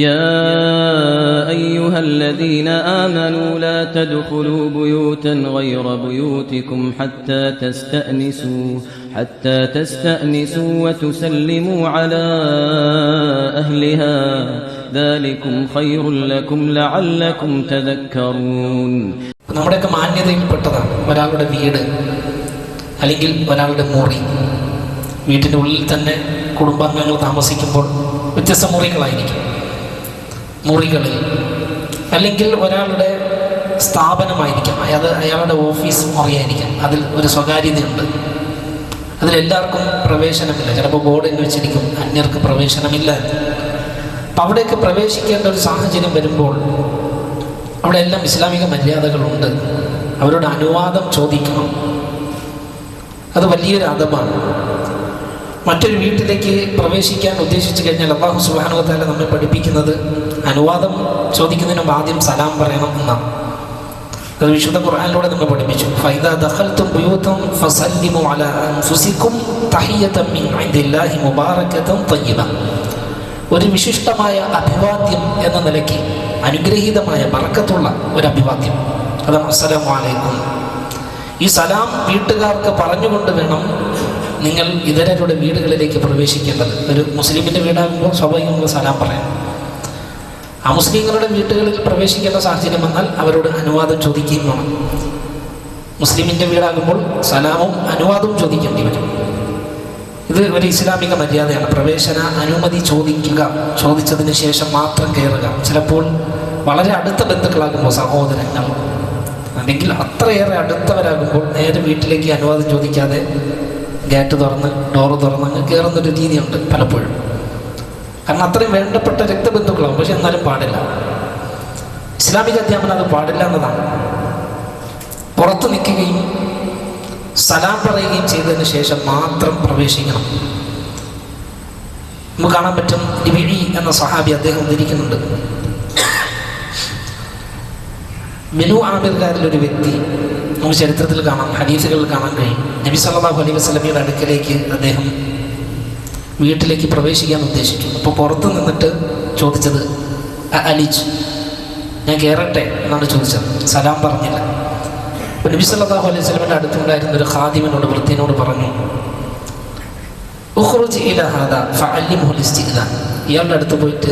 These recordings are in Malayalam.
يا أيها الذين آمنوا لا تدخلوا بيوتا غير بيوتكم حتى تستأنسوا وتسلموا على أهلها ذلكم خير لكم لعلكم تذكرون. നമ്മുടെയൊക്കെ മാന്യതയിൽപ്പെട്ടതാണ് ഒരാളുടെ വീട് അല്ലെങ്കിൽ ഒരാളുടെ മുറി. വീട്ടിൻ്റെ ഉള്ളിൽ തന്നെ കുടുംബാംഗങ്ങൾ താമസിക്കുമ്പോൾ വ്യത്യസ്ത മുറികളായിരിക്കും. മുറികളിൽ അല്ലെങ്കിൽ ഒരാളുടെ സ്ഥാപനമായിരിക്കാം, അയാളുടെ ഓഫീസ് മുറിയായിരിക്കാം. അതിൽ ഒരു സ്വകാര്യതയുണ്ട്, അതിലെല്ലാവർക്കും പ്രവേശനമില്ല. ചിലപ്പോൾ ബോർഡ് എന്ന് വെച്ചിരിക്കും അന്യർക്ക് പ്രവേശനമില്ല. അപ്പം അവിടേക്ക് പ്രവേശിക്കേണ്ട ഒരു സാഹചര്യം വരുമ്പോൾ അവിടെ എല്ലാം ഇസ്ലാമിക മര്യാദകളുണ്ട്. അവരോട് അനുവാദം ചോദിക്കണം. അത് വലിയൊരു അദബാണ്. മറ്റൊരു വീട്ടിലേക്ക് പ്രവേശിക്കാൻ ഉദ്ദേശിച്ചു കഴിഞ്ഞാൽ അല്ലാഹു സുബ്ഹാനഹു വ തആല നമ്മെ പഠിപ്പിക്കുന്നത് അനുവാദം ചോദിക്കുന്നതിന് മുമ്പ് ആദ്യം സലാം പറയണം എന്നാണ്. അത് വിശുദ്ധ ഖുർആനിലൂടെ നമ്മെ പഠിപ്പിച്ചു. ഫൈദാ ദഖൽതും ബുയൂതൻ ഫസല്ലിമു അലാ അൻഫുസികും തഹിയ്യതൻ മിൻ ഇൻദില്ലാഹി മുബാറകതൻ തയ്യിബ. ഒരു വിശിഷ്ടമായ അഭിവാദ്യം എന്ന നിലയ്ക്ക് അനുഗ്രഹീതമായ ബറക്കത്തുള്ള ഒരു അഭിവാദ്യം, അതാണ് അസ്സലാമു അലൈക്കും. ഈ സലാം വീട്ടുകാർക്ക് പറഞ്ഞുകൊണ്ട് വേണം നിങ്ങൾ ഇതരരുടെ വീടുകളിലേക്ക് പ്രവേശിക്കേണ്ടത്. ഒരു മുസ്ലിമിൻ്റെ വീടാകുമ്പോൾ സ്വാഭാവികമായി സലാം പറയാം. അമുസ്ലിങ്ങളുടെ വീടുകളിൽ പ്രവേശിക്കേണ്ട സാഹചര്യം വന്നാൽ അവരോട് അനുവാദം ചോദിക്കുകയും വേണം. മുസ്ലിമിൻ്റെ വീടാകുമ്പോൾ സലാമും അനുവാദവും ചോദിക്കേണ്ടി വരും. ഇത് ഒരു ഇസ്ലാമിക മര്യാദയാണ്. പ്രവേശന അനുമതി ചോദിക്കുക, ചോദിച്ചതിന് ശേഷം മാത്രം കയറുക. ചിലപ്പോൾ വളരെ അടുത്ത ബന്ധുക്കളാകുമ്പോൾ, സഹോദരങ്ങൾ അല്ലെങ്കിൽ അത്രയേറെ അടുത്തവരാകുമ്പോൾ നേരെ വീട്ടിലേക്ക് അനുവാദം ചോദിക്കാതെ ഗേറ്റ് തുറന്ന് ഡോറ് തുറന്ന് അങ്ങ് കയറുന്നൊരു രീതിയുണ്ട് പലപ്പോഴും. കാരണം അത്രയും വേണ്ടപ്പെട്ട രക്തബന്ധുക്കളാവും. പക്ഷെ എന്നാലും പാടില്ല. ഇസ്ലാമിക അധ്യാപനം അത് പാടില്ല എന്നതാണ്. പുറത്ത് നിൽക്കുകയും സലാം പറയുകയും ചെയ്തതിന് ശേഷം മാത്രം പ്രവേശിക്കണം. നമുക്ക് കാണാൻ പറ്റും, ലിബിഇ എന്ന സഹാബി അദ്ദേഹം ഉദ്ധരിക്കുന്നുണ്ട്. ബനു ആമിർകാരിലൊരു വ്യക്തി നമുക്ക് ചരിത്രത്തിൽ കാണാം, ഹദീസുകളിൽ കാണാൻ കഴിയും. നബി സല്ലല്ലാഹു അലൈഹി വസല്ലമയുടെ അടുക്കലേക്ക് അദ്ദേഹം വീട്ടിലേക്ക് പ്രവേശിക്കാൻ ഉദ്ദേശിച്ചു. അപ്പോൾ പുറത്ത് നിന്നിട്ട് ചോദിച്ചത് അലിജ്, ഞാൻ കയറട്ടെ എന്നാണ് ചോദിച്ചത്. സലാം പറഞ്ഞില്ല. അപ്പോൾ നബി സല്ലല്ലാഹു അലൈഹി വസല്ലമയുടെ അടുത്തുണ്ടായിരുന്ന ഒരു ഖാദിമിനോട്, വൃത്തിനോട് പറഞ്ഞു, ഉഖ്റുജ് ഇലാ ഹാദാ ഫഅല്ലിംഹു ലിസ്തിഗ്നാൻ. ഇയാളുടെ അടുത്ത് പോയിട്ട്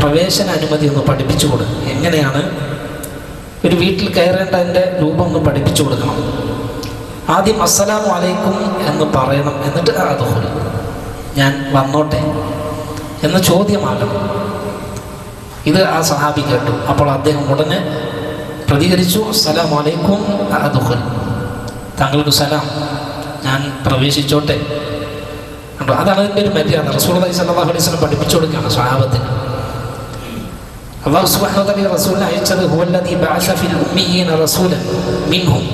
പ്രവേശന അനുമതി ഒന്ന് പഠിപ്പിച്ചു കൊടു. എങ്ങനെയാണ് ഒരു വീട്ടിൽ കയറേണ്ടതിൻ്റെ രൂപം ഒന്ന് പഠിപ്പിച്ചു കൊടുക്കണം. ആദ്യം അസ്സലാമു അലൈക്കും എന്ന് പറയണം, എന്നിട്ട് അദ്ഖുൽ, ഞാൻ വന്നോട്ടെ എന്ന ചോദ്യമാകണം. ഇത് ആ സഹാബി കേട്ടു. അപ്പോൾ അദ്ദേഹം ഉടനെ പ്രതികരിച്ചു, അസ്സലാമു അലൈക്കും അദ്ഖുൽ, താങ്കൾക്ക് സലാം, ഞാൻ പ്രവേശിച്ചോട്ടെ. കണ്ടോ, അതാണ് അതിൻ്റെ ഒരു മര്യാദ. റസൂലുള്ളാഹി സ്വല്ലല്ലാഹു അലൈഹി വസല്ലം പഠിപ്പിച്ചു കൊടുക്കുകയാണ് സ്വഹാബത്തിന്. അല്ലാഹു സുബ്ഹാനഹു വ തആല റസൂലിനെ അയച്ചത് ഹുവല്ലദീ ബഅസ ഫിൽ ഉമ്മിയ്യീന റസൂലൻ മിൻഹും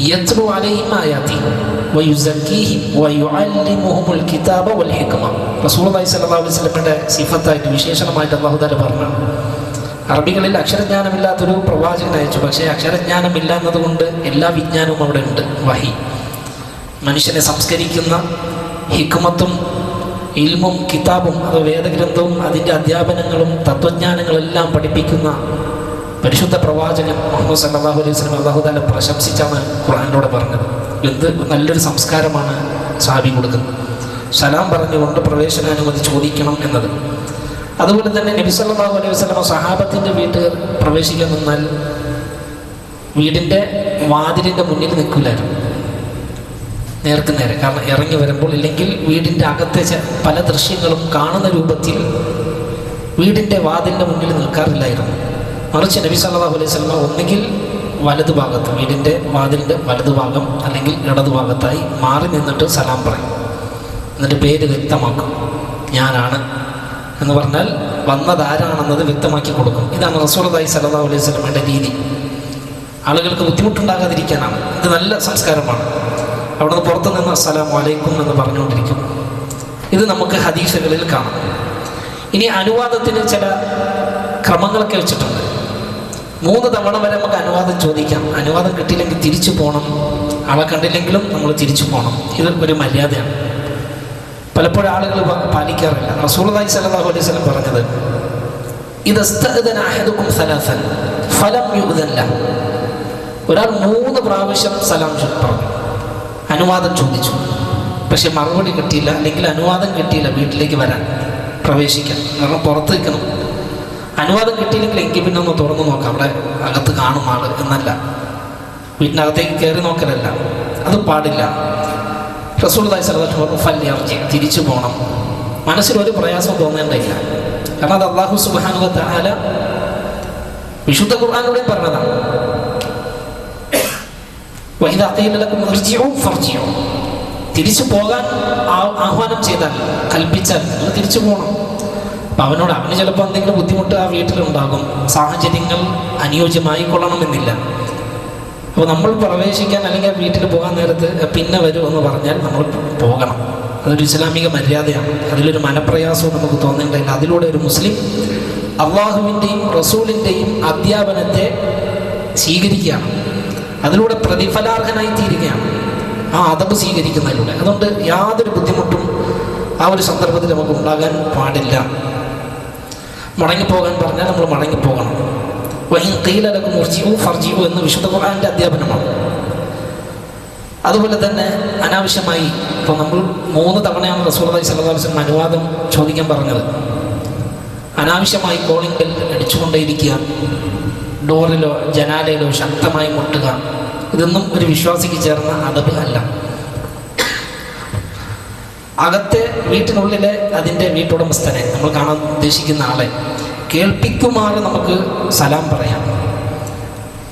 യത്ലു അലൈഹിം ആയാതിഹി വയുസക്കീഹിം വയുഅല്ലിമുഹുൽ കിതാബ വൽ ഹിക്മ. റസൂലുള്ളാഹി സ്വല്ലല്ലാഹു അലൈഹി വസല്ലമയുടെ സിഫത്തായിട്ട്, വിശേഷണമായിട്ട് അല്ലാഹു തആല പറഞ്ഞു, അറബികളിൽ അക്ഷരജ്ഞാനമില്ലാത്തൊരു പ്രവാചകൻ അയച്ചു. പക്ഷേ അക്ഷരജ്ഞാനമില്ല എന്നതുകൊണ്ട് എല്ലാ വിജ്ഞാനവും അവിടെ ഉണ്ട്. വഹി, മനുഷ്യനെ സംസ്കരിക്കുന്ന ഹിക്മത്തും ഇൽമും കിതാബും, അത് വേദഗ്രന്ഥവും അതിൻ്റെ അധ്യാപനങ്ങളും തത്വജ്ഞാനങ്ങളെല്ലാം പഠിപ്പിക്കുന്ന പരിശുദ്ധ പ്രവാചകൻ മുഹമ്മദ് സല്ലല്ലാഹു അലൈഹി വസല്ലം അല്ലാഹു തആല പ്രശംസിച്ചാണ് ഖുർആനിലൂടെ പറഞ്ഞത്. എന്ത് നല്ലൊരു സംസ്കാരമാണ് സഹാബി കൊടുക്കുന്നത്. സലാം പറഞ്ഞുകൊണ്ട് പ്രവേശനാനുമതി ചോദിക്കണം എന്നത്. അതുപോലെ തന്നെ നബി സല്ലല്ലാഹു അലൈഹി വസല്ലം സഹാബത്തിൻ്റെ വീട്ടിൽ പ്രവേശിക്കാൻ നിന്നാൽ വീടിൻ്റെ വാതിലിൻ്റെ മുന്നിൽ നിൽക്കില്ലായിരുന്നു, നേർക്ക് നേരെ. കാരണം ഇറങ്ങി വരുമ്പോൾ, ഇല്ലെങ്കിൽ വീടിൻ്റെ അകത്തെ പല ദൃശ്യങ്ങളും കാണുന്ന രൂപത്തിൽ വീടിൻ്റെ വാതിലിൻ്റെ മുന്നിൽ നിൽക്കാറില്ലായിരുന്നു. മറിച്ച് നബി സല്ലല്ലാഹു അലൈഹി വസല്ലം ഒന്നുകിൽ വലതുഭാഗത്ത്, വീടിൻ്റെ വാതിലിൻ്റെ വലതുഭാഗം അല്ലെങ്കിൽ ഇടതുഭാഗത്തായി മാറി നിന്നിട്ട് സലാം പറയും. എന്നിട്ട് പേര് വ്യക്തമാക്കും, ഞാനാണ് എന്ന് പറഞ്ഞാൽ വന്നതാരാണെന്നത് വ്യക്തമാക്കി കൊടുക്കും. ഇതാണ് റസൂലുള്ളാഹി സ്വല്ലല്ലാഹു അലൈഹി വസല്ലമയുടെ രീതി. ആളുകൾക്ക് ബുദ്ധിമുട്ടുണ്ടാകാതിരിക്കാനാണ്. ഇത് നല്ല സംസ്കാരമാണ്. അവിടെ നിന്ന് പുറത്തു നിന്ന് അസ്സലാമു അലൈക്കും എന്ന് പറഞ്ഞുകൊണ്ടിരിക്കും. ഇത് നമുക്ക് ഹദീസുകളിൽ കാണാം. ഇനി അനുവാദത്തിന് ചില ക്രമങ്ങളൊക്കെ വെച്ചിട്ടുണ്ട്. 3 തവണ വരെ നമുക്ക് അനുവാദം ചോദിക്കാം. അനുവാദം കിട്ടിയില്ലെങ്കിൽ തിരിച്ചു പോകണം. ആളെ കണ്ടില്ലെങ്കിലും നമ്മൾ തിരിച്ചു പോകണം. ഇത് ഒരു മര്യാദയാണ്. പലപ്പോഴും ആളുകൾ പാലിക്കാറില്ല. റസൂലുള്ളാഹി സ്വല്ലല്ലാഹു അലൈഹി വസല്ലം പറഞ്ഞത്, ഇദസ്തഅദന അഹദുകും സലാസൻ ഫലം യുഅ്ദൻ ലഹു. ഒരാൾ 3 പ്രാവശ്യം സലാം പറഞ്ഞു, അനുവാദം ചോദിച്ചു, പക്ഷെ മറുപടി കിട്ടിയില്ല, അല്ലെങ്കിൽ അനുവാദം കിട്ടിയില്ല വീട്ടിലേക്ക് വരാൻ, പ്രവേശിക്കാൻ. കാരണം പുറത്ത് നിൽക്കണം. അനുവാദം കിട്ടിയില്ലെങ്കിൽ എങ്കിൽ പിന്നെ ഒന്ന് തുറന്നു നോക്കാം, അവിടെ അകത്ത് കാണും ആള് എന്നല്ല, വീട്ടിനകത്തേക്ക് കയറി നോക്കലല്ല, അത് പാടില്ല. റസൂലുള്ളാഹി സ്വല്ലല്ലാഹു അലൈഹി വസല്ലം ഫല്യർജി, തിരിച്ചു പോകണം. മനസ്സിലൊരു പ്രയാസം തോന്നേണ്ടയില്ല. കാരണം അത് അല്ലാഹു സുബ്ഹാനഹു വ തആല വിശുദ്ധ ഖുർആനിലൂടെ പറഞ്ഞതാണ്. വഇദാ ഖീല ലക്കും ഇർജിഉ ഫർജിഉ, തിരിച്ചു പോകാൻ ആഹ്വാനം ചെയ്താൽ, കൽപ്പിച്ചാൽ നിങ്ങൾ തിരിച്ചു പോകണം. അപ്പം അവന് ചിലപ്പോൾ എന്തെങ്കിലും ബുദ്ധിമുട്ട് ആ വീട്ടിലുണ്ടാകും, സാഹചര്യങ്ങൾ അനുയോജ്യമായി കൊള്ളണമെന്നില്ല. അപ്പോൾ നമ്മൾ പ്രവേശിക്കാൻ അല്ലെങ്കിൽ ആ വീട്ടിൽ പോകാൻ നേരത്ത് പിന്നെ വരുമെന്ന് പറഞ്ഞാൽ നമ്മൾ പോകണം. അതൊരു ഇസ്ലാമിക മര്യാദയാണ്. അതിലൊരു മനപ്രയാസവും നമുക്ക് തോന്നേണ്ടതില്ല. അതിലൂടെ ഒരു മുസ്ലിം അള്ളാഹുവിൻ്റെയും റസൂലിൻ്റെയും അധ്യാപനത്തെ സ്വീകരിക്കുകയാണ്, അതിലൂടെ പ്രതിഫലാർഹനായി തീരുകയാണ് ആ അദബ് സ്വീകരിക്കുന്നതിലൂടെ. അതുകൊണ്ട് യാതൊരു ബുദ്ധിമുട്ടും ആ ഒരു സന്ദർഭത്തിൽ നമുക്ക് ഉണ്ടാകാൻ പാടില്ല. മടങ്ങിപ്പോകാൻ പറഞ്ഞാൽ നമ്മൾ മടങ്ങിപ്പോകണം. വഇൻ ഖീല ലക്കും ഇർജിഉ ഫർജിഉ എന്ന് വിശുദ്ധ ഖുർആനിൻ്റെ അധ്യാപനമാണ്. അതുപോലെ തന്നെ അനാവശ്യമായി ഇപ്പോൾ നമ്മൾ 3 തവണയാണ് റസൂലുള്ളാഹി സ്വല്ലല്ലാഹു അലൈഹി വസല്ലം അനുവാദം ചോദിക്കാൻ പറഞ്ഞത്. അനാവശ്യമായി കോളിംഗ് ബെൽ അടിച്ചുകൊണ്ടേയിരിക്കുക, ഡോറിലോ ജനാലയിലോ ശക്തമായി മുട്ടുക, ഇതൊന്നും ഒരു വിശ്വാസിക്ക് ചേർന്ന അദബ് അല്ല. അകത്തെ വീട്ടിനുള്ളിലെ അതിൻ്റെ വീട്ടുടമസ്ഥനെ, നമ്മൾ കാണാൻ ഉദ്ദേശിക്കുന്ന ആളെ കേൾപ്പിക്കുമാറ് നമുക്ക് സലാം പറയാം,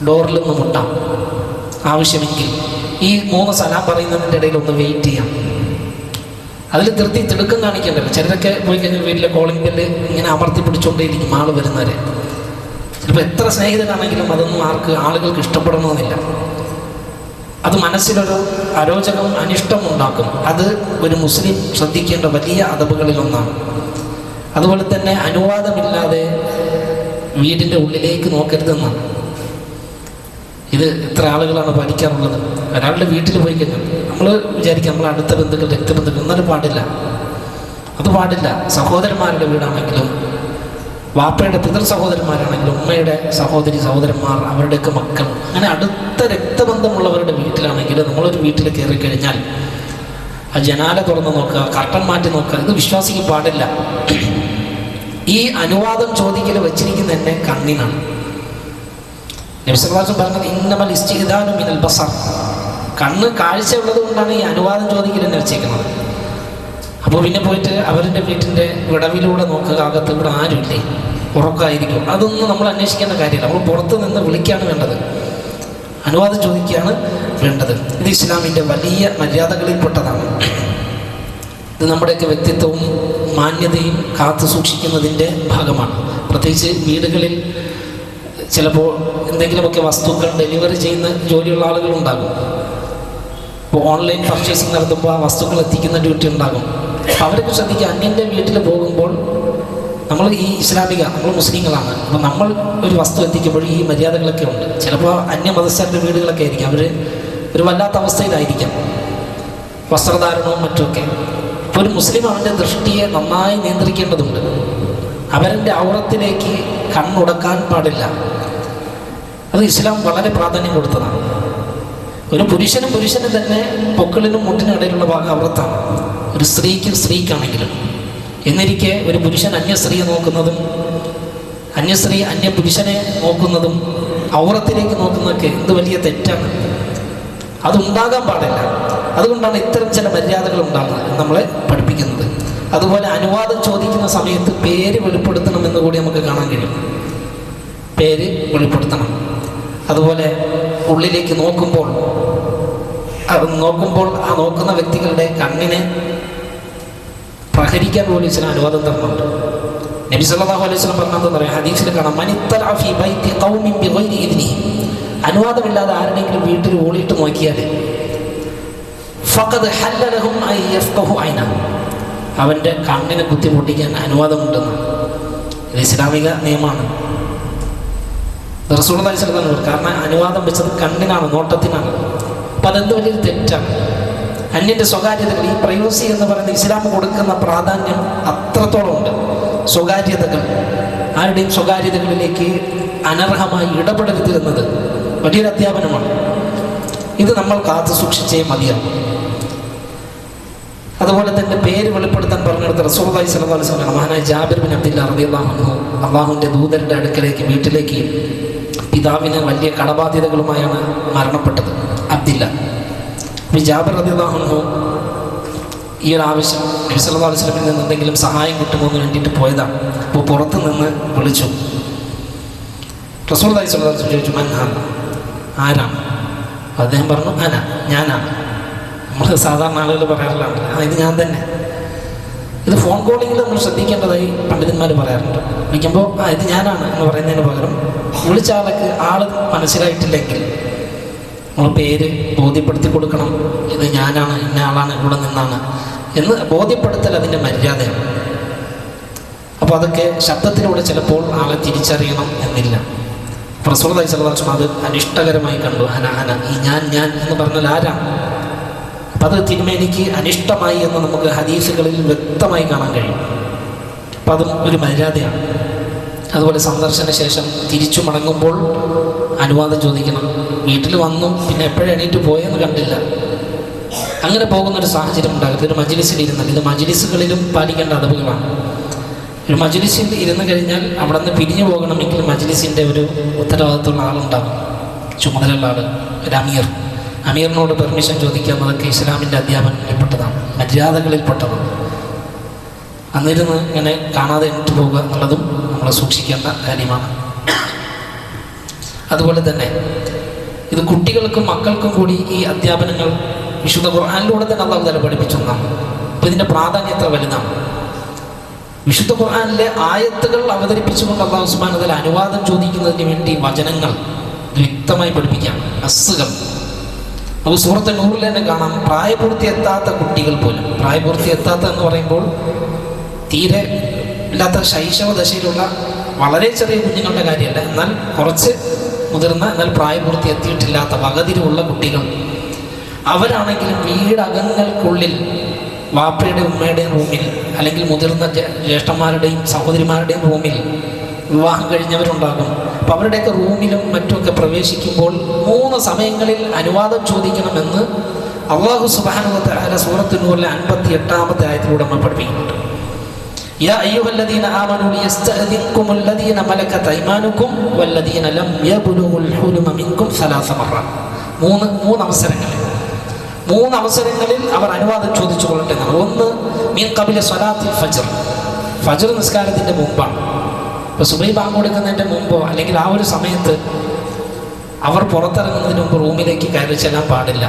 ഡോറിൽ നിന്ന് മുട്ടാം. ആവശ്യമെങ്കിൽ ഈ 3 സലാം പറയുന്നതിൻ്റെ ഇടയിൽ ഒന്ന് വെയിറ്റ് ചെയ്യാം. അതിൽ തിടുക്കം കാണിക്കേണ്ടല്ലോ. ചിലരൊക്കെ പോയി കഴിഞ്ഞാൽ വീട്ടിലെ കോളിംഗ് ബെല്ല് ഇങ്ങനെ അമർത്തി പിടിച്ചുകൊണ്ടേയിരിക്കും ആൾ വരുന്നവരെ. ചിലപ്പോൾ എത്ര സ്നേഹിതരാണെങ്കിലും അതൊന്നും ആളുകൾക്ക് ഇഷ്ടപ്പെടണമെന്നില്ല. അത് മനസ്സിലൊരു അരോചകം, അനിഷ്ടം ഉണ്ടാക്കും. അത് ഒരു മുസ്ലിം ശ്രദ്ധിക്കേണ്ട വലിയ അദബുകളിലൊന്നാണ്. അതുപോലെ തന്നെ അനുവാദമില്ലാതെ വീടിൻ്റെ ഉള്ളിലേക്ക് നോക്കരുതെന്നാണ്. ഇത് എത്ര ആളുകളാണ് പഠിക്കാറുള്ളത്. ഒരാളുടെ വീട്ടിൽ പോയി കഴിഞ്ഞാൽ നമ്മൾ വിചാരിക്കാം നമ്മൾ അടുത്ത ബന്ധുക്കൾ, രക്തബന്ധുക്കൾ, എന്നാലും പാടില്ല, അത് പാടില്ല. സഹോദരന്മാരുടെ വീടാണെങ്കിലും, വാപ്പയുടെ പിതൃ സഹോദരന്മാരാണെങ്കിലും, ഉമ്മയുടെ സഹോദരി സഹോദരന്മാർ, അവരുടെയൊക്കെ മക്കൾ, അങ്ങനെ അടുത്ത രക്തബന്ധമുള്ളവരുടെ വീട്ടിലാണെങ്കിലും നമ്മളൊരു വീട്ടിൽ കയറി കഴിഞ്ഞാൽ ആ ജനാല തുറന്ന് നോക്കുക, കർട്ടൻ മാറ്റി നോക്കുക, ഇത് വിശ്വാസിക്ക് പാടില്ല. ഈ അനുവാദം ചോദിക്കൽ വെച്ചിരിക്കുന്ന എന്നെ കണ്ണിനാണ്. നബി സല്ലല്ലാഹു അലൈഹി വസല്ലം പറഞ്ഞത് ഇന്നമൽ ഇസ്തിഗ്ദാനു മിനൽ ബസർ, കണ്ണ് കാഴ്ച ഉള്ളത് കൊണ്ടാണ് ഈ അനുവാദം ചോദിക്കൽ എന്ന് വെച്ചേക്കുന്നത്. അപ്പോൾ പിന്നെ പോയിട്ട് അവരുടെ വീട്ടിൻ്റെ വിടവിലൂടെ നോക്കുക, അകത്ത് ഇവിടെ ആരുമില്ലേ, ഉറക്കമായിരിക്കും, അതൊന്നും നമ്മൾ അന്വേഷിക്കേണ്ട കാര്യമില്ല. നമ്മൾ പുറത്ത് നിന്ന് വിളിക്കുകയാണ് വേണ്ടത്, അനുവാദം ചോദിക്കുകയാണ് വേണ്ടത്. ഇത് ഇസ്ലാമിൻ്റെ വലിയ മര്യാദകളിൽപ്പെട്ടതാണ്. ഇത് നമ്മുടെയൊക്കെ വ്യക്തിത്വവും മാന്യതയും കാത്തു സൂക്ഷിക്കുന്നതിൻ്റെ ഭാഗമാണ്. പ്രത്യേകിച്ച് വീടുകളിൽ ചിലപ്പോൾ എന്തെങ്കിലുമൊക്കെ വസ്തുക്കൾ ഡെലിവറി ചെയ്യുന്ന ജോലിയുള്ള ആളുകളുണ്ടാകും. ഇപ്പോൾ ഓൺലൈൻ പർച്ചേസിങ് നടത്തുമ്പോൾ ആ വസ്തുക്കൾ എത്തിക്കുന്ന ഡ്യൂട്ടി ഉണ്ടാകും. അപ്പോൾ അവരൊക്കെ ശ്രദ്ധിക്കുക, അന്യൻ്റെ വീട്ടിൽ പോകുമ്പോൾ നമ്മൾ നമ്മൾ മുസ്ലിങ്ങളാണ്, അപ്പോൾ നമ്മൾ ഒരു വസ്തു എത്തിക്കുമ്പോൾ ഈ മര്യാദകളൊക്കെ ഉണ്ട്. ചിലപ്പോൾ അന്യമതസ്ഥരുടെ വീടുകളൊക്കെ ആയിരിക്കും, അവർ ഒരു വല്ലാത്ത അവസ്ഥയിലായിരിക്കാം, വസ്ത്രധാരണവും മറ്റുമൊക്കെ. ഇപ്പോൾ ഒരു മുസ്ലിം അവൻ്റെ ദൃഷ്ടിയെ നന്നായി നിയന്ത്രിക്കേണ്ടതുണ്ട്. അവരുടെ ഔറത്തിലേക്ക് കണ്ണുടക്കാൻ പാടില്ല. അത് ഇസ്ലാം വളരെ പ്രാധാന്യം കൊടുത്തതാണ്. ഒരു പുരുഷന് തന്നെ പൊക്കിളിനും മുട്ടിനും ഇടയിലുള്ള ഭാഗം ഔറത്താണ്, ഒരു സ്ത്രീക്കാണെങ്കിലും. എന്നിരിക്കെ ഒരു പുരുഷൻ അന്യസ്ത്രീയെ നോക്കുന്നതും അന്യസ്ത്രീ അന്യപുരുഷനെ നോക്കുന്നതും ഔറത്തിലേക്ക് നോക്കുന്നതൊക്കെ എന്ത് വലിയ തെറ്റാണ്. അതുണ്ടാകാൻ പാടില്ല. അതുകൊണ്ടാണ് ഇത്തരം ചില മര്യാദകൾ ഉണ്ടാകുന്നത് നമ്മളെ പഠിപ്പിക്കുന്നത്. അതുപോലെ അനുവാദം ചോദിക്കുന്ന സമയത്ത് പേര് വെളിപ്പെടുത്തണമെന്ന് കൂടി നമുക്ക് കാണാൻ കഴിയും. പേര് വെളിപ്പെടുത്തണം. അതുപോലെ ഉള്ളിലേക്ക് നോക്കുമ്പോൾ ആ നോക്കുന്ന വ്യക്തികളുടെ കണ്ണിനെ പ്രഹരിക്കാൻ പോലും ഇസ്ലാം അനുവാദം തരുന്നുണ്ട്. നബി സല്ലല്ലാഹു അലൈഹി വസല്ലം പറഞ്ഞതെന്ന് പറയാം, ഹദീസിൽ കാണാം, മനിത്തല ഫീ ബൈതി ഖൗമിൻ ബിഗൈരി ഇദ്നിഹി, അനുവാദമില്ലാതെ ആരുടെയെങ്കിലും വീട്ടിൽ ഓളിയിട്ട് നോക്കിയാൽ ഫഖദ് ഹല്ല ലഹും അൻ യഫ്ഖഹു ഐന, അവൻ്റെ കണ്ണിനെ കുത്തി പൊട്ടിക്കാൻ അനുവാദമുണ്ടെന്ന്. ഇത് ഇസ്ലാമിക നിയമമാണ്. റസൂലുള്ളാഹി സ്വല്ലല്ലാഹു അലൈഹി വസല്ലം കാരണം അനുവാദം വെച്ചത് കണ്ണിനാണ്, നോട്ടത്തിനാണ്. അപ്പം അതെന്ത് വലിയൊരു തെറ്റാണ്. അന്യൻ്റെ സ്വകാര്യതകൾ, ഈ പ്രൈവസി എന്ന് പറയുന്ന ഇസ്ലാം കൊടുക്കുന്ന പ്രാധാന്യം അത്രത്തോളം ഉണ്ട്. സ്വകാര്യതകൾ, ആ ആരുടെയും സ്വകാര്യതകളിലേക്ക് അനർഹമായി ഇടപെടരുത് എന്നത് വലിയൊരു അധ്യാപനമാണ്. ഇത് നമ്മൾ കാത്തു സൂക്ഷിച്ചേ മതിയാവും. അതുപോലെ തന്നെ പേര് വെളിപ്പെടുത്താൻ പറഞ്ഞെടുത്ത് റസൂലുള്ളാഹി സ്വല്ലല്ലാഹു അലൈഹി വസല്ലം മഹാനായ ജാബിർ ബിൻ അബ്ദുല്ലാഹ് റളിയല്ലാഹു അൻഹു അള്ളാഹുവിൻ്റെ ദൂതരുടെ അടുക്കലേക്ക് വീട്ടിലേക്ക് പിതാവിന് വലിയ കടബാധ്യതകളുമായാണ് മരണപ്പെട്ടത് അബ്ദില്ല. ജാബിർ റളിയല്ലാഹു അൻഹു ഈ ഒരു ആവശ്യം നബി സല്ലല്ലാഹു അലൈഹി വസല്ലമയിൽ നിന്ന് എന്തെങ്കിലും സഹായം കിട്ടുമോ എന്ന് വേണ്ടിയിട്ട് പോയതാണ്. അപ്പോൾ പുറത്ത് നിന്ന് വിളിച്ചു. റസൂലുള്ളാഹി സ്വല്ലല്ലാഹു അലൈഹി വസല്ലം ചോദിച്ചു, മൻ ഹാദ, ആരാണ്? അദ്ദേഹം പറഞ്ഞു, ഞാനാണ്. നമ്മൾ സാധാരണ ആളുകൾ പറയാറുള്ളതാണ്, ഇത് ഞാൻ തന്നെ. ഇത് ഫോൺ കോളിങ്ങിൽ നമ്മൾ ശ്രദ്ധിക്കേണ്ടതായി പണ്ഡിതന്മാർ പറയാറുണ്ട്. വിളിക്കുമ്പോൾ ഇത് ഞാനാണ് എന്ന് പറയുന്നതിന് പകരം വിളിച്ച ആള് മനസ്സിലായിട്ടില്ലെങ്കിൽ നമ്മൾ പേര് ബോധ്യപ്പെടുത്തി കൊടുക്കണം. ഇത് ഞാനാണ്, ഇന്ന ആളാണ്, ഇവിടെ നിന്നാണ് എന്ന് ബോധ്യപ്പെടുത്തൽ അതിൻ്റെ മര്യാദയാണ്. അപ്പോൾ അതൊക്കെ ശബ്ദത്തിലൂടെ ചിലപ്പോൾ ആളെ തിരിച്ചറിയണം എന്നില്ല. റസൂലുള്ളാഹി സ്വല്ലല്ലാഹു അലൈഹി വസല്ലം അത് അനിഷ്ടകരമായി കണ്ടു. ഈ ഞാൻ എന്ന് പറഞ്ഞാൽ ആരാണ്? അപ്പം അത് തിരുമേനിക്ക് അനിഷ്ടമായി എന്ന് നമുക്ക് ഹദീസുകളിൽ വ്യക്തമായി കാണാൻ കഴിയും. അപ്പം അതും ഒരു മര്യാദയാണ്. അതുപോലെ സന്ദർശന ശേഷം തിരിച്ചു മടങ്ങുമ്പോൾ അനുവാദം ചോദിക്കണം. വീട്ടിൽ വന്നു പിന്നെ എപ്പോഴും എണീറ്റ് പോയെന്ന് കണ്ടില്ല, അങ്ങനെ പോകുന്നൊരു സാഹചര്യം ഉണ്ടാകരുത്. ഒരു മജ്‌ലിസിൽ ഇരുന്നാൽ, ഇത് മജ്‌ലിസുകളിലും പാലിക്കേണ്ട അദബുകളാണ്. ഒരു മജ്‌ലിസിൽ ഇരുന്ന് കഴിഞ്ഞാൽ അവിടെ നിന്ന് പിരിഞ്ഞു പോകണമെങ്കിൽ മജ്‌ലിസിൻ്റെ ഒരു ഉത്തരവാദിത്തമുള്ള ആളുണ്ടാകും, ചുമതലയുള്ള ആൾ, ഒരു അമീറിനോട് പെർമിഷൻ ചോദിക്കുക എന്നതൊക്കെ ഇസ്ലാമിൻ്റെ അധ്യാപനങ്ങളിൽപ്പെട്ടതാണ്, മര്യാദകളിൽപ്പെട്ടതാണ്. അന്നിരുന്ന് ഇങ്ങനെ കാണാതെ എണീറ്റ് പോകുക എന്നുള്ളതും നമ്മൾ സൂക്ഷിക്കേണ്ട കാര്യമാണ്. അതുപോലെ തന്നെ ഇത് കുട്ടികൾക്കും മക്കൾക്കും കൂടി ഈ അധ്യാപനങ്ങൾ വിശുദ്ധ ഖുർആനിലൂടെ തന്നെ അല്ലാഹു തആല പഠിപ്പിച്ചു ഒന്നാണ്. അപ്പോൾ ഇതിൻ്റെ പ്രാധാന്യം എത്ര വലുതാണ്. വിശുദ്ധ ഖുർആനിലെ ആയത്തുകൾ അവതരിപ്പിച്ചുകൊണ്ട് അല്ലാഹു സുബ്ഹാനഹു വ തആല അനുവാദം ചോദിക്കുന്നതിന് വേണ്ടി വചനങ്ങൾ വ്യക്തമായി പഠിപ്പിക്കുകയാണ്, അസ്സുകൾ. നമുക്ക് സൂറത്ത് നൂറിൽ തന്നെ കാണാം, പ്രായപൂർത്തി എത്താത്ത കുട്ടികൾ പോലും, പ്രായപൂർത്തി എത്താത്ത എന്ന് പറയുമ്പോൾ തീരെ ഇല്ലാത്ത ശൈശവ ദശയിലുള്ള വളരെ ചെറിയ കുഞ്ഞുങ്ങളുടെ കാര്യമല്ല, എന്നാൽ കുറച്ച് മുതിർന്ന എന്നാൽ പ്രായപൂർത്തി എത്തിയിട്ടില്ലാത്ത വകതിരിവുള്ള കുട്ടികൾ, അവരാണെങ്കിലും വീടകങ്ങൾക്കുള്ളിൽ വാപ്പയുടെയും ഉമ്മയുടെയും റൂമിൽ അല്ലെങ്കിൽ മുതിർന്ന ജ്യേഷ്ഠന്മാരുടെയും സഹോദരിമാരുടെയും റൂമിൽ വിവാഹം കഴിഞ്ഞവരുണ്ടാകും. അപ്പം അവരുടെയൊക്കെ റൂമിലും മറ്റുമൊക്കെ പ്രവേശിക്കുമ്പോൾ 3 സമയങ്ങളിൽ അനുവാദം ചോദിക്കണമെന്ന് അല്ലാഹു സുബ്ഹാനഹു വ തആല സൂറത്തുൻ നൂറിലെ 58-ാമത്തെ ആയത്തിലൂടെ നമ്മൾ പഠിപ്പിക്കുന്നുണ്ട്. യാ അയ്യുഹല്ലദീന ആമനൂ ലിയസ്തഅദിൻകുമുൽ ലദീന മലകത് അയ്മാനുകും വല്ലദീന ലം യബ്ലുഗുൽ ഹുലുമ മിൻകും 3 മറ. 3 അവസരങ്ങളിൽ അവർ അനുവാദം ചോദിച്ചു കൊള്ളട്ടെന്നാണ്. ഒന്ന്, മിൻ ഖബല സ്വലാത്തിൽ ഫജ്ർ, ഫജ്ർ നിസ്കാരത്തിൻ്റെ മുമ്പാണ്. ഇപ്പോൾ സുബഹി ബാങ്ക് കൊടുക്കുന്നതിൻ്റെ മുമ്പോ അല്ലെങ്കിൽ ആ ഒരു സമയത്ത് അവർ പുറത്തിറങ്ങുന്നതിന് മുമ്പ് റൂമിലേക്ക് കയറി ചെല്ലാൻ പാടില്ല,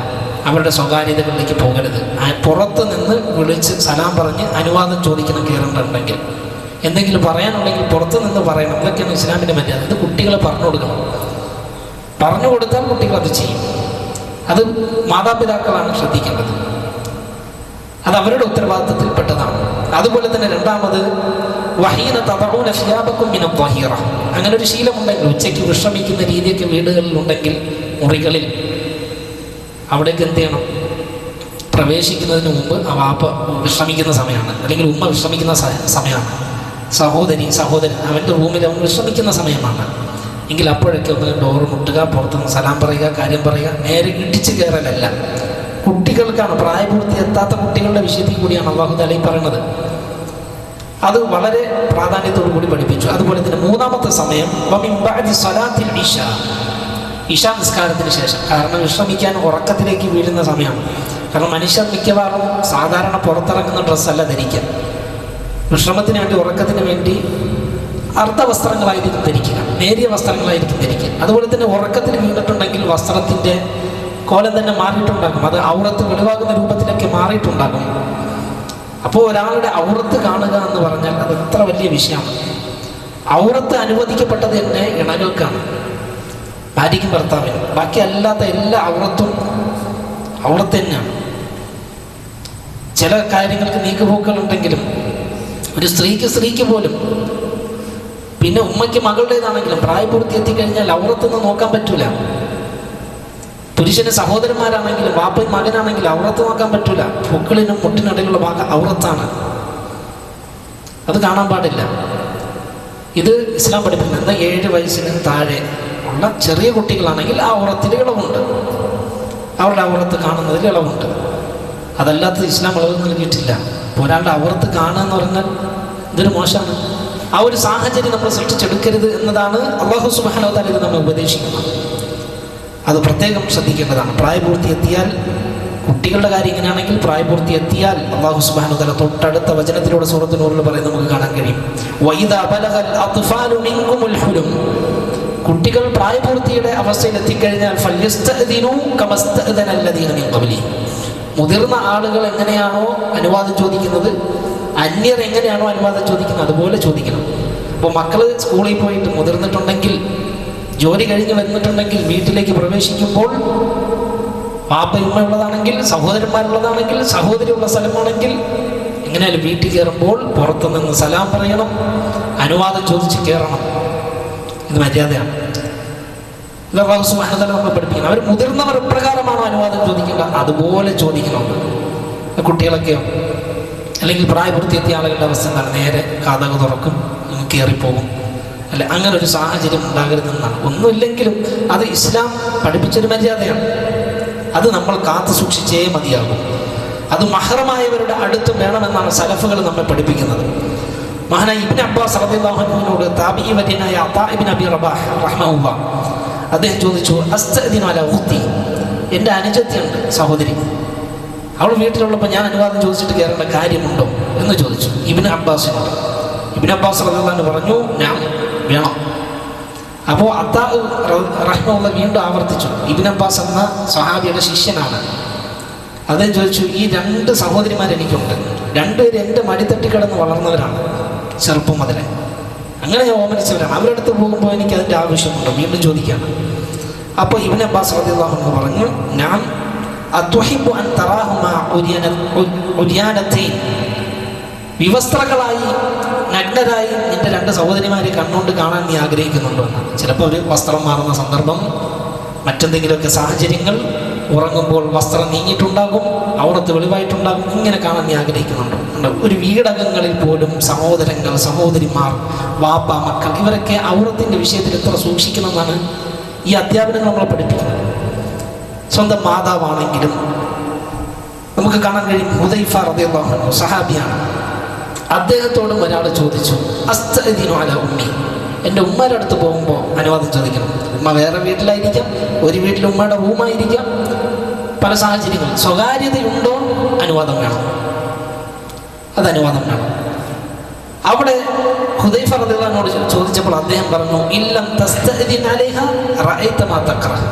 അവരുടെ സ്വകാര്യതകളിലേക്ക് പോകരുത്. പുറത്ത് നിന്ന് വിളിച്ച് സലാം പറഞ്ഞ് അനുവാദം ചോദിക്കണം. കയറേണ്ടതുണ്ടെങ്കിൽ എന്തെങ്കിലും പറയാനുണ്ടെങ്കിൽ പുറത്ത് നിന്ന് പറയണം. ഇതൊക്കെയാണ് ഇസ്ലാമിൻ്റെ മര്യാദ. ഇത് കുട്ടികളെ പറഞ്ഞു കൊടുക്കണം. പറഞ്ഞു കൊടുത്താൽ കുട്ടികൾ അത് ചെയ്യും. അത് മാതാപിതാക്കളാണ് ശ്രദ്ധിക്കേണ്ടത്. അത് അവരുടെ ഉത്തരവാദിത്തത്തിൽപ്പെട്ടതാണ്. അതുപോലെ തന്നെ രണ്ടാമത്, വഹീന തദഊന സിയാബകും മിന ത്വഹീറ, അങ്ങനെ ഒരു ശീലമുണ്ടെങ്കിൽ ഉച്ചയ്ക്ക് വിശ്രമിക്കുന്ന രീതിയൊക്കെ വീടുകളിലുണ്ടെങ്കിൽ മുറികളിൽ അവിടേക്ക് എന്ത് ചെയ്യണം, പ്രവേശിക്കുന്നതിന് മുമ്പ് ആ വാപ്പ വിശ്രമിക്കുന്ന സമയമാണ് അല്ലെങ്കിൽ ഉമ്മ വിശ്രമിക്കുന്ന സമയമാണ്, സഹോദരൻ അവൻ്റെ റൂമിൽ അവൻ വിശ്രമിക്കുന്ന സമയമാണ് എങ്കിൽ അപ്പോഴൊക്കെ ഒന്ന് ഡോറ് മുട്ടുക, പുറത്തുനിന്ന് സലാം പറയുക, കാര്യം പറയുക, നേരെ ഇടിച്ച് കയറലല്ല. കുട്ടികൾക്കാണ്, പ്രായപൂർത്തി എത്താത്ത കുട്ടികളുടെ വിഷയത്തിൽ കൂടിയാണ് അല്ലാഹു തആല പറയുന്നത്. അത് വളരെ പ്രാധാന്യത്തോടു കൂടി പഠിപ്പിച്ചു. അതുപോലെ തന്നെ 3-ാമത്തെ സമയം വമിൻ ബഅദി സ്വലാത്തിൽ ഇശാ നിസ്കാരത്തിന് ശേഷം. കാരണം വിശ്രമിക്കാൻ ഉറക്കത്തിലേക്ക് വീഴുന്ന സമയമാണ്. കാരണം മനുഷ്യർ മിക്കവാറും സാധാരണ പുറത്തിറങ്ങുന്ന ഡ്രസ്സല്ല ധരിക്കുക. വിശ്രമത്തിന് വേണ്ടി, ഉറക്കത്തിന് വേണ്ടി അർദ്ധവസ്ത്രങ്ങളായിരിക്കും ധരിക്കുക, നേരിയ വസ്ത്രങ്ങളായിരിക്കും ധരിക്കുക. അതുപോലെ തന്നെ ഉറക്കത്തിൽ വീണിട്ടുണ്ടെങ്കിൽ വസ്ത്രത്തിൻ്റെ കോലം തന്നെ മാറിയിട്ടുണ്ടാകും, അത് ഔറത്ത് വെളിവാകുന്ന രൂപത്തിലൊക്കെ മാറിയിട്ടുണ്ടാകും. അപ്പോൾ ഒരാളുടെ ഔറത്ത് കാണുക എന്ന് പറഞ്ഞാൽ അത് എത്ര വലിയ വിഷയമാണ്. ഔറത്ത് അനുവദിക്കപ്പെട്ടത് തന്നെ ഇണകൾക്കാണ്, ഭാര്യയ്ക്കും ഭർത്താവിനും. ബാക്കി അല്ലാത്ത എല്ലാ ഔറത്ത് തന്നെയാണ്. ചില കാര്യങ്ങൾക്ക് നീക്കുപോക്കുകളുണ്ടെങ്കിലും ഒരു സ്ത്രീക്ക് പോലും, പിന്നെ ഉമ്മയ്ക്ക് മകളുടേതാണെങ്കിലും പ്രായപൂർത്തി എത്തിക്കഴിഞ്ഞാൽ ഔറത്തൊന്നും നോക്കാൻ പറ്റൂല. പുരുഷന് സഹോദരന്മാരാണെങ്കിലും വാപ്പയും മകനാണെങ്കിലും ഔറത്ത് നോക്കാൻ പറ്റൂല. പൊക്കിളിനും മുട്ടിനിടയിലുള്ള ഭാഗം ഔറത്താണ്, അത് കാണാൻ പാടില്ല. ഇത് ഇസ്ലാം പഠിപ്പിക്കുന്നത് 7 വയസ്സിന് താഴെ ഉള്ള ചെറിയ കുട്ടികളാണെങ്കിൽ ആ ഔറത്തിൽ ഇളവുണ്ട്, അവരുടെ ഔറത്ത് കാണുന്നതിൽ ഇളവുണ്ട്. അതല്ലാത്തത് ഇസ്ലാം ഇളവ് നൽകിയിട്ടില്ല. ഒരാളുടെ ഔറത്ത് കാണുക എന്ന് പറഞ്ഞാൽ ഇതൊരു മോശമാണ്. ആ ഒരു സാഹചര്യം നമ്മൾ സൃഷ്ടിച്ചെടുക്കരുത് എന്നതാണ് അല്ലാഹു സുബ്ഹാനഹു വ തആല ഇത് നമ്മെ ഉപദേശിക്കുന്നത്. അത് പ്രത്യേകം ശ്രദ്ധിക്കേണ്ടതാണ്. പ്രായപൂർത്തി എത്തിയാൽ, കുട്ടികളുടെ കാര്യം ഇങ്ങനെയാണെങ്കിൽ പ്രായപൂർത്തി എത്തിയാൽ അല്ലാഹു സുബ്ഹാനഹു വ തആല തൊട്ടടുത്ത വചനത്തിലൂടെ സൂറത്തുൽ നൂറിൽ പറയുന്നത് നമുക്ക് കാണാൻ കഴിയും. വഇദാ ബലഗൽ അത്ഫാലു മിൻകുമുൽ ഹുലും, കുട്ടികൾ പ്രായപൂർത്തിയുടെ അവസ്ഥയിൽ എത്തിക്കഴിഞ്ഞാൽ ഫല്യസ്തഅ്ദിനു കമസ്തഅ്ദനല്ലദീന മിൻ ഖബ്ലി, മുതിർന്ന ആളുകൾ എങ്ങനെയാണോ അനുവാദം ചോദിക്കുന്നത്, അന്യർ എങ്ങനെയാണോ അനുവാദം ചോദിക്കുന്നത് അതുപോലെ ചോദിക്കണം. അപ്പോൾ മക്കൾ സ്കൂളിൽ പോയിട്ട് മുതിർന്നിട്ടുണ്ടെങ്കിൽ, ജോലി കഴിഞ്ഞ് വന്നിട്ടുണ്ടെങ്കിൽ, വീട്ടിലേക്ക് പ്രവേശിക്കുമ്പോൾ പാപ്പയുമ്മ ഉള്ളതാണെങ്കിൽ, സഹോദരന്മാരുള്ളതാണെങ്കിൽ, സഹോദരി ഉള്ള സ്ഥലമാണെങ്കിൽ, എങ്ങനെയാലും വീട്ടിൽ കയറുമ്പോൾ പുറത്തു നിന്ന് സലാം പറയണം, അനുവാദം ചോദിച്ച് കയറണം. ഇത് മര്യാദയാണ്. ഇത് അല്ലാഹു സുബ്ഹാനഹു വ തആല നമ്മളെ പഠിപ്പിക്കണം. അവർ മുതിർന്നവർ എപ്രകാരമാണോ അനുവാദം ചോദിക്കേണ്ട അതുപോലെ ചോദിക്കണം. കുട്ടികളൊക്കെയോ അല്ലെങ്കിൽ പ്രായപൂർത്തി എത്തിയ ആളുകളുടെ അവസ്ഥ എന്താണ്? നേരെ കതക് തുറക്കും, കയറിപ്പോകും. അല്ല, അങ്ങനെ ഒരു സാഹചര്യം ഉണ്ടാകരുതെന്നാണ്. ഒന്നുമില്ലെങ്കിലും അത് ഇസ്ലാം പഠിപ്പിച്ചൊരു മര്യാദയാണ്. അത് നമ്മൾ കാത്തു സൂക്ഷിച്ചേ മതിയാകും. അത് മഹ്റമായവരുടെ അടുത്തും വേണമെന്നാണ് സലഫുകൾ നമ്മെ പഠിപ്പിക്കുന്നത്. മഹാനായ ഇബ്നു അബ്ബാസ് റളിയല്ലാഹു അൻഹുവിനോട് താബിഈ വര്യനായ അതാ ഇബ്നു അബി റബാഹ് റഹ്മഹുല്ലാഹ് അദ്ദേഹം ചോദിച്ചു, അസ്തഅ്ദിനു അലാ ഉഖ്തി, എൻ്റെ അനുജത്തിയുണ്ട്, സഹോദരി, അവൾ വീട്ടിലുള്ളപ്പോൾ ഞാൻ അനുവാദം ചോദിച്ചിട്ട് കയറേണ്ട കാര്യമുണ്ടോ എന്ന് ചോദിച്ചു ഇബ്നു അബ്ബാസിനോട്. ഇബ്നു അബ്ബാസ് റളിയല്ലാഹു അൻഹു പറഞ്ഞു, ഞാൻ വേണം. അപ്പോൾ അതാ റഹ്മഹുല്ലാഹ് വീണ്ടും ആവർത്തിച്ചു. ഇബ്നു അബ്ബാസ് എന്ന സ്വഹാബിയുടെ ശിഷ്യനാണ്. അദ്ദേഹം ചോദിച്ചു, ഈ 2 സഹോദരിമാർ എനിക്കുണ്ട്, 2 പേര് എൻ്റെ മടിത്തട്ടി കിടന്ന് വളർന്നവരാണ്, ചെറുപ്പം മുതലേ അങ്ങനെ ഞാൻ ഓമനിച്ചവരാണ്. അവരുടെ അടുത്ത് പോകുമ്പോൾ എനിക്ക് അതിൻ്റെ ആവശ്യമുണ്ടോ? വീണ്ടും ചോദിക്കുകയാണ്. അപ്പോൾ ഇബ്നു അബ്ബാസ് റളിയല്ലാഹു അൻഹു പറഞ്ഞു, ഞാൻ അതുഹിബ്ബു അൻ തറാഹുമാ ഉരിയാനത്തൈൻ, വിവസ്ത്രകളായി നഗ്നരായി നിന്റെ 2 സഹോദരിമാരെ കണ്ണുകൊണ്ട് കാണാൻ നീ ആഗ്രഹിക്കുന്നുണ്ടോ എന്നാണ്. ചിലപ്പോൾ ഒരു വസ്ത്രം മാറുന്ന സന്ദർഭം, മറ്റെന്തെങ്കിലുമൊക്കെ സാഹചര്യങ്ങൾ, ഉറങ്ങുമ്പോൾ വസ്ത്രം നീങ്ങിയിട്ടുണ്ടാകും, ഔറത്ത് വെളിവായിട്ടുണ്ടാകും, ഇങ്ങനെ കാണാൻ നീ ആഗ്രഹിക്കുന്നുണ്ടോ? ഒരു വീടകങ്ങളിൽ പോലും സഹോദരങ്ങൾ, സഹോദരിമാർ, വാപ്പ, മക്കൾ, ഇവരൊക്കെ ഔറത്തിൻ്റെ വിഷയത്തിൽ എത്ര സൂക്ഷിക്കണമെന്നാണ് ഈ അധ്യാപനങ്ങൾ നമ്മളെ പഠിപ്പിക്കുന്നത്. സ്വന്തം മാതാവാണെങ്കിലും നമുക്ക് കാണാൻ കഴിയും. ഹുദൈഫ റളിയല്ലാഹു അൻഹു സഹാബിയാണ്. അദ്ദേഹത്തോടും ഒരാൾ ചോദിച്ചു, അസ്തഅ്ദിനു അലാ ഉമ്മി, എൻ്റെ ഉമ്മയുടെ അടുത്ത് പോകുമ്പോൾ അനുവാദം ചോദിക്കണം. ഉമ്മ വേറെ വീട്ടിലായിരിക്കാം, ഒരു വീട്ടിൽ ഉമ്മയുടെ റൂമായിരിക്കാം, പല സാഹചര്യങ്ങൾ. സ്വകാര്യതയുണ്ടോ? അനുവാദം വേണം, അത് അനുവാദം വേണം. അവിടെ ഹുദൈഫ റളിയല്ലാഹു അൻഹു ചോദിച്ചപ്പോൾ അദ്ദേഹം പറഞ്ഞു, ഇല്ലം തസ്തഅ്ദിൻ അലൈഹാ റഅയ്ത മാ തക്റഹ്,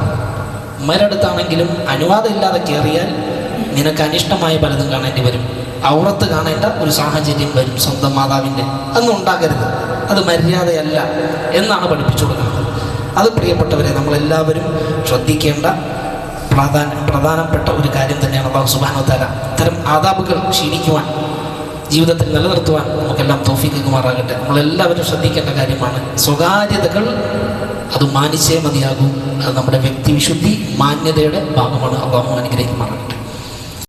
ഉമ്മയുടെ അടുത്താണെങ്കിലും അനുവാദം ഇല്ലാതെ കയറിയാൽ നിനക്ക് അനിഷ്ടമായ പലതും കാണേണ്ടി വരും, ഔറത്ത് കാണേണ്ട ഒരു സാഹചര്യം വരും സ്വന്തം മാതാവിൻ്റെ. അതൊന്നും ഉണ്ടാകരുത്, അത് മര്യാദയല്ല എന്നാണ് പഠിപ്പിച്ചു കൊടുക്കുന്നത്. അത് പ്രിയപ്പെട്ടവരെ, നമ്മളെല്ലാവരും ശ്രദ്ധിക്കേണ്ട പ്രധാനപ്പെട്ട ഒരു കാര്യം തന്നെയാണ്. അല്ലാഹു സുബ്ഹാനഹു വ തആല ഇത്തരം ആദാബുകൾ ശീലിക്കുവാൻ, ജീവിതത്തിൽ നിലനിർത്തുവാൻ നമുക്കെല്ലാം തൗഫീഖ് നൽകുമാറാകട്ടെ. നമ്മളെല്ലാവരും ശ്രദ്ധിക്കേണ്ട കാര്യമാണ്. സ്വകാര്യതകൾ അത് മാനിച്ചേ മതിയാകും. അത് നമ്മുടെ വ്യക്തിവിശുദ്ധി, മാന്യതയുടെ ഭാഗമാണ്. അല്ലാഹു അനുഗ്രഹിക്കുമാറാകട്ടെ.